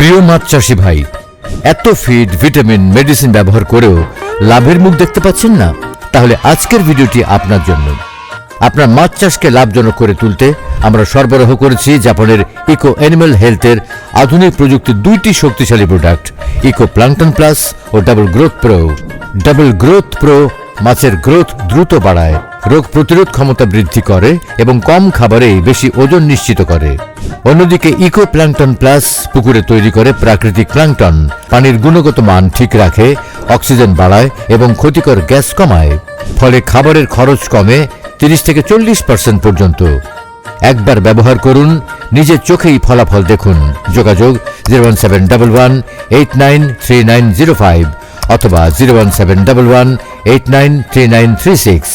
প্রিয় মাছ চাষি ভাই, এত ফিড, ভিটামিন, মেডিসিন ব্যবহার করেও লাভের মুখ দেখতে পাচ্ছেন না? তাহলে আজকের ভিডিওটি আপনার জন্য। আপনার মাছ চাষকে লাভজনক করে তুলতে আমরা সরবরাহ করেছি জাপানের ইকো অ্যানিমাল হেলথের আধুনিক প্রযুক্তির দুইটি শক্তিশালী প্রোডাক্ট, ইকো প্লাঙ্কটন প্লাস ও double growth pro. Double growth pro মাছের গ্রোথ দ্রুত বাড়ায়, রোগ প্রতিরোধ ক্ষমতা বৃদ্ধি করে এবং কম খাবারেই বেশি ওজন নিশ্চিত করে। অন্যদিকে ইকো প্লাঙ্কটন প্লাস পুকুরে তৈরি করে প্রাকৃতিক প্লাঙ্কটন, পানির গুণগত মান ঠিক রাখে, অক্সিজেন বাড়ায় এবং ক্ষতিকর গ্যাস কমায়। ফলে খাবারের খরচ কমে 30 থেকে 40% পর্যন্ত। একবার ব্যবহার করুন, নিজের চোখেই ফলাফল দেখুন। যোগাযোগ 01711893905 অথবা 01711893936।